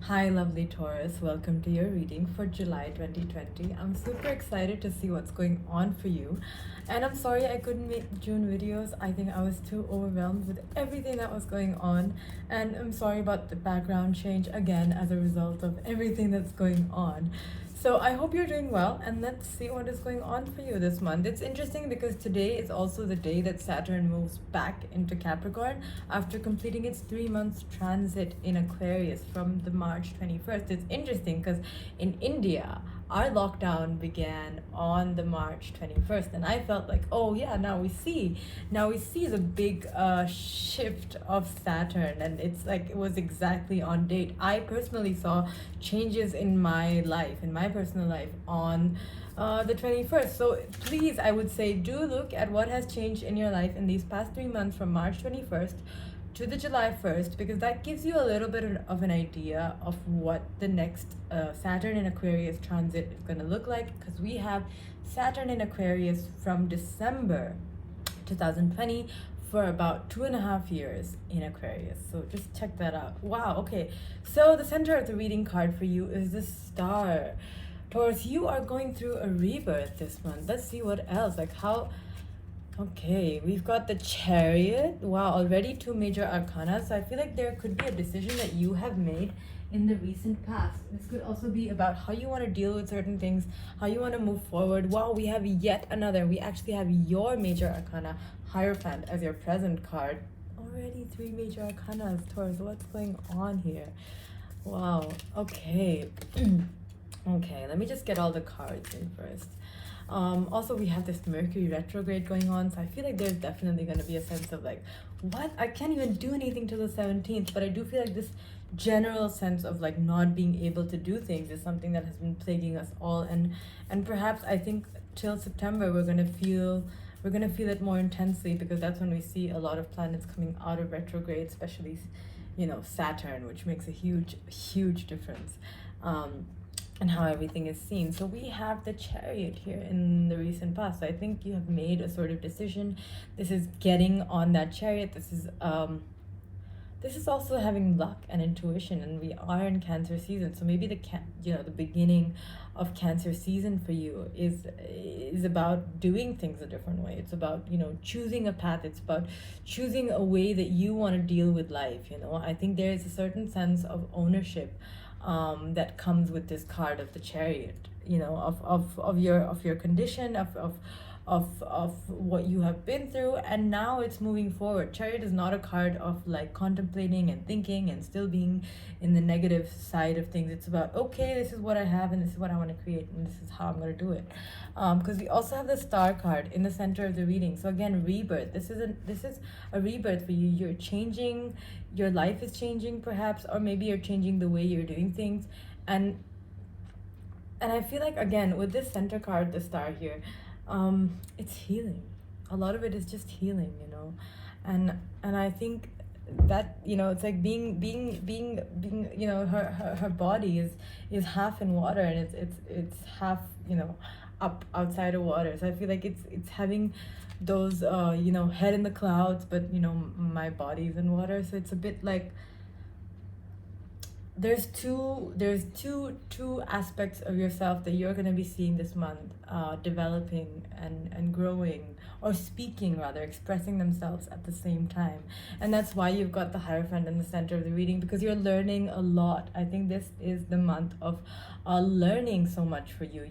Hi, lovely Taurus. Welcome to your reading for July 2020. I'm super excited to see what's going on for you. And I'm sorry I couldn't make June videos. I think I was too overwhelmed with everything that was going on. And I'm sorry about the background change again as a result of everything that's going on. So I hope you're doing well, and let's see what is going on for you this month. It's interesting because today is also the day that Saturn moves back into Capricorn after completing its 3 months transit in Aquarius from the March 21st. It's interesting because in India, our lockdown began on the March 21st, and I felt like, oh yeah, now we see the big shift of Saturn, and it's like it was exactly on date. I personally saw changes in my life, in my personal life, on the 21st. So please, I would say, do look at what has changed in your life in these past 3 months from March 21st to the July 1st, because that gives you a little bit of an idea of what the next Saturn in Aquarius transit is going to look like, because we have Saturn in Aquarius from December 2020 for about 2.5 years in Aquarius. So just check that out. Wow, okay. So the center of the reading card for you is the Star. Taurus, you are going through a rebirth this month. Let's see what else. Like how. Okay, we've got the Chariot. Wow, already two major arcana. So I feel like there could be a decision that you have made in the recent past. This could also be about how you want to deal with certain things, how you want to move forward. Wow, we have yet another. We actually have your major arcana, Hierophant, as your present card. Already three major arcanas, Taurus. What's going on here? Wow, okay. Okay, let me just get all the cards in first. Also, we have this Mercury retrograde going on, so I feel like there's definitely going to be a sense of like, what? I can't even do anything till the 17th, but I do feel like this general sense of like not being able to do things is something that has been plaguing us all, and perhaps I think till September we're going to feel it more intensely, because that's when we see a lot of planets coming out of retrograde, especially Saturn, which makes a huge difference. And how everything is seen. So we have the Chariot here in the recent past. So I think you have made a sort of decision. This is getting on that Chariot. This is also having luck and intuition, and we are in Cancer season. So maybe the beginning of Cancer season for you is about doing things a different way. It's about choosing a path. It's about choosing a way that you want to deal with life. I think there is a certain sense of ownership that comes with this card of the Chariot, of your condition, of what you have been through, and now it's moving forward. Chariot is not a card of like contemplating and thinking and still being in the negative side of things. It's about, okay, this is what I have and this is what I want to create and this is how I'm going to do it. Because we also have the Star card in the center of the reading. So again, rebirth. This is a rebirth for you. You're changing, your life is changing perhaps, or maybe you're changing the way you're doing things. And I feel like, again, with this center card, the Star here, it's healing. A lot of it is just healing, and I think that it's like being her body is half in water, and it's half up outside of water. So I feel like it's having those head in the clouds, but my body's in water. So it's a bit like there's two aspects of yourself that you're going to be seeing this month developing and growing, or speaking, rather, expressing themselves at the same time. And that's why you've got the Hierophant in the center of the reading, because you're learning a lot. I think this is the month of learning so much for you,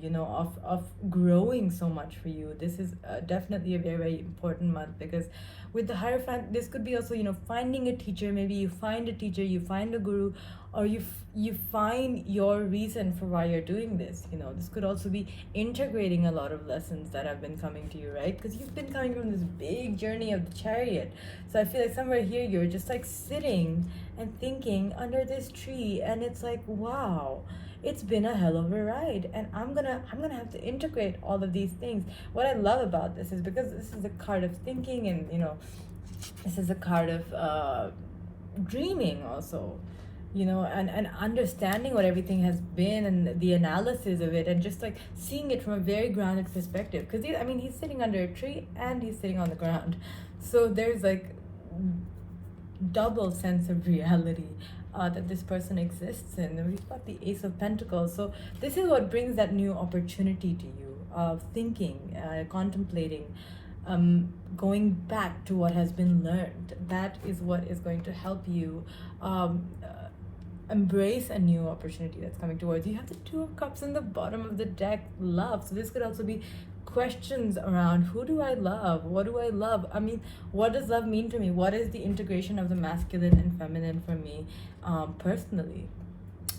of growing so much for you. This is definitely a very, very important month, because with the Hierophant, this could be also finding a teacher. Maybe you find a teacher, you find a guru, or you find your reason for why you're doing this. This could also be integrating a lot of lessons that have been coming to you, right? Because you've been coming from this big journey of the Chariot. So I feel like somewhere here you're just like sitting and thinking under this tree, and it's like, wow, it's been a hell of a ride, and I'm gonna have to integrate all of these things. What I love about this is because this is a card of thinking, and this is a card of dreaming also, and understanding what everything has been, and the analysis of it, and just like seeing it from a very grounded perspective. Because he's sitting under a tree and he's sitting on the ground, so there's like double sense of reality that this person exists in. And we've got the Ace of Pentacles. So this is what brings that new opportunity to you of thinking, contemplating, going back to what has been learned. That is what is going to help you embrace a new opportunity that's coming towards you. You have the Two of Cups in the bottom of the deck, love. So this could also be questions around, who do I love? What do I love? I mean, what does love mean to me? What is the integration of the masculine and feminine for me personally?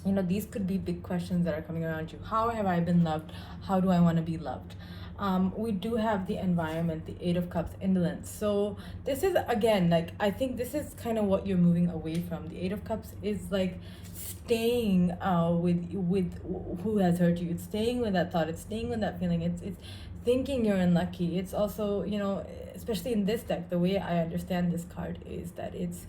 You know, these could be big questions that are coming around you. How have I been loved? How do I want to be loved? We do have the environment, the Eight of Cups, indolence. So this is, again, like, I think this is kind of what you're moving away from. The Eight of Cups is like staying with who has hurt you. It's staying with that thought. It's staying with that feeling. It's thinking you're unlucky. It's also, you know, especially in this deck, the way I understand this card is that it's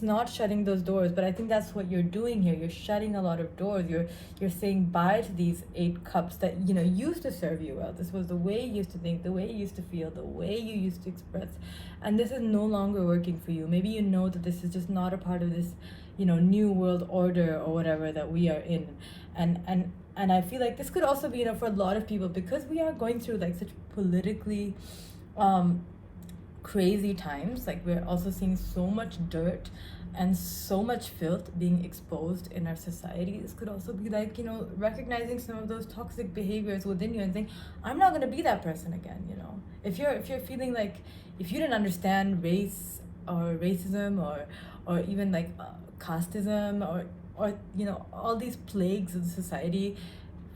not shutting those doors, but I think that's what you're doing here. You're shutting a lot of doors. You're saying bye to these Eight Cups that, you know, used to serve you well. This was the way you used to think, the way you used to feel, the way you used to express, and this is no longer working for you. Maybe you know that this is just not a part of this, you know, new world order or whatever that we are in, and I feel like this could also be, you know, for a lot of people, because we are going through like such politically crazy times. Like, we're also seeing so much dirt and so much filth being exposed in our society. This could also be like, you know, recognizing some of those toxic behaviors within you and saying, I'm not going to be that person again. You know, if you're feeling like, if you didn't understand race or racism or even like casteism or you know, all these plagues of society,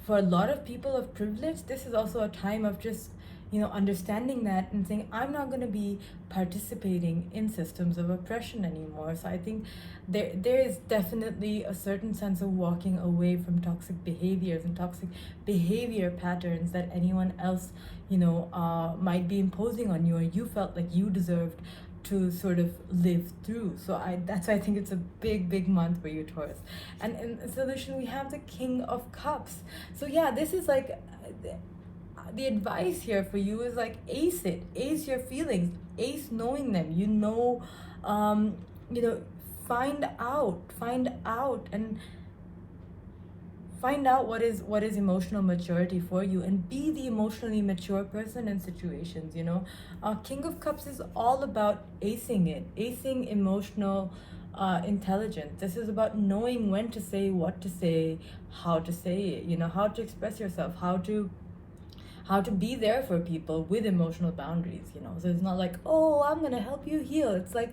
for a lot of people of privilege, this is also a time of just, you know, understanding that and saying, I'm not going to be participating in systems of oppression anymore. So I think there is definitely a certain sense of walking away from toxic behaviors and toxic behavior patterns that anyone else, you know, might be imposing on you, or you felt like you deserved to sort of live through. So that's why I think it's a big month for you, Taurus. And in solution, we have the King of Cups. So yeah, this is like, the advice here for you is like, ace it, ace your feelings, ace knowing them, you know, find out and find out what is emotional maturity for you, and be the emotionally mature person in situations, you know. King of Cups is all about acing it, acing emotional intelligence. This is about knowing when to say, what to say, how to say it, you know, how to express yourself, how to be there for people with emotional boundaries, you know. So it's not like, oh, I'm gonna help you heal. It's like,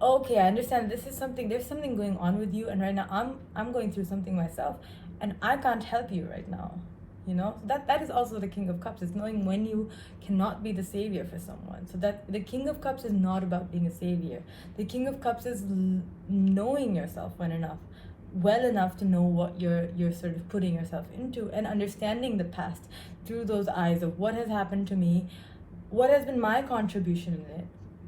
okay, I understand there's something going on with you, and right now I'm going through something myself, and I can't help you right now, you know. That is also the King of Cups. It's knowing when you cannot be the savior for someone. So that the King of Cups is not about being a savior. The King of Cups is knowing yourself well enough to know what you're sort of putting yourself into, and understanding the past through those eyes of what has happened to me, what has been my contribution in it,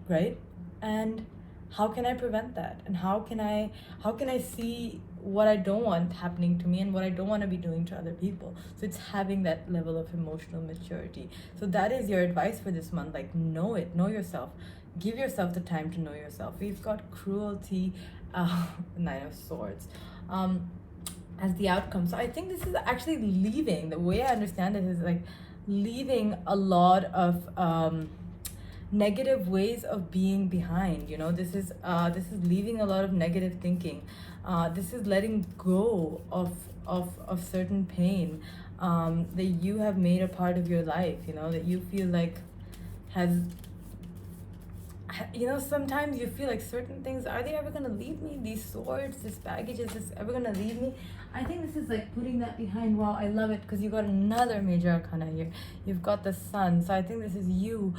right? And how can I prevent that? And how can I see what I don't want happening to me and what I don't want to be doing to other people? So it's having that level of emotional maturity. So that is your advice for this month. Like, know yourself. Give yourself the time to know yourself. We've got cruelty, Nine of Swords, as the outcome. So I think this is actually leaving. The way I understand it is like leaving a lot of negative ways of being behind. You know, this is leaving a lot of negative thinking. This is letting go of certain pain that you have made a part of your life. You know, that you feel like has, you know, sometimes you feel like certain things, are they ever going to leave me? These swords, this baggage, is this ever going to leave me? I think this is like putting that behind. Wow, I love it, because you got another major arcana here. You've got the Sun. So I think this is you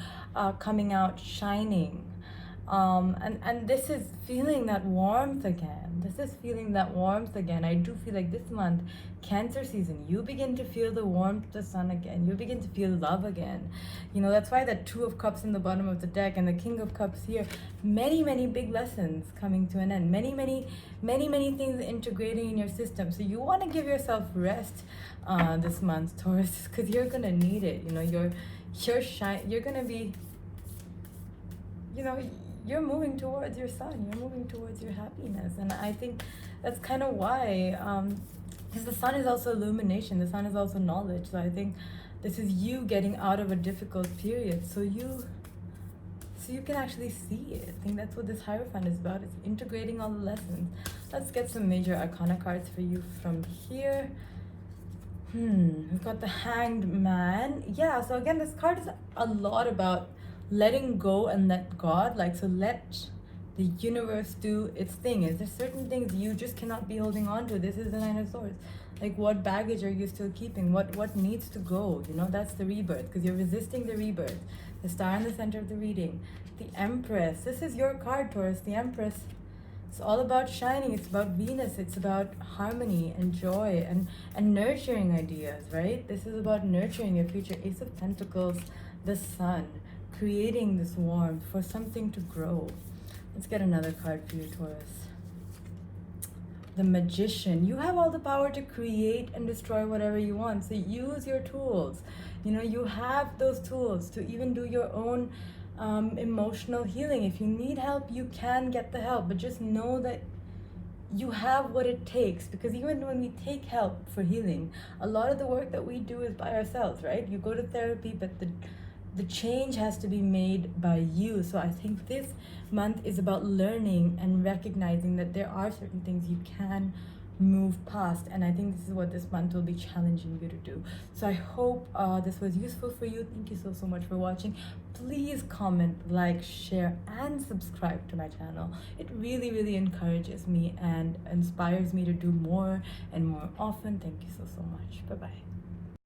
coming out shining. And this is feeling that warmth again. I do feel like this month, Cancer season, you begin to feel the warmth of the sun again. You begin to feel love again. You know, that's why that Two of Cups in the bottom of the deck and the King of Cups here, many big lessons coming to an end. Many things integrating in your system. So you want to give yourself rest this month, Taurus, because you're going to need it. You know, you're going to be, you know, you're moving towards your sun, you're moving towards your happiness. And I think that's kind of why, because the sun is also illumination, the sun is also knowledge. So I think this is you getting out of a difficult period, so you can actually see it. I think that's what this Hierophant is about. It's integrating all the lessons. Let's get some major arcana cards for you from here. We've got the Hanged Man. Yeah, so again, this card is a lot about letting go and let God, like, so let the universe do its thing. Is there certain things you just cannot be holding on to? This is the Nine of Swords. Like, what baggage are you still keeping? What needs to go? You know, that's the rebirth, because you're resisting the rebirth. The Star in the center of the reading. The Empress. This is your card, Taurus. The Empress. It's all about shining. It's about Venus. It's about harmony and joy and nurturing ideas, right? This is about nurturing your future. Ace of Pentacles, the Sun, creating this warmth for something to grow. Let's get another card for you, Taurus. The Magician. You have all the power to create and destroy whatever you want. So use your tools. You know, you have those tools to even do your own emotional healing. If you need help, you can get the help, but just know that you have what it takes, because even when we take help for healing, a lot of the work that we do is by ourselves, right? You go to therapy, but the change has to be made by you. So I think this month is about learning and recognizing that there are certain things you can move past, and I think this is what this month will be challenging you to do. So I hope this was useful for you. Thank you so much for watching. Please comment, like, share, and subscribe to my channel. It really encourages me and inspires me to do more and more often. Thank you so much. Bye bye.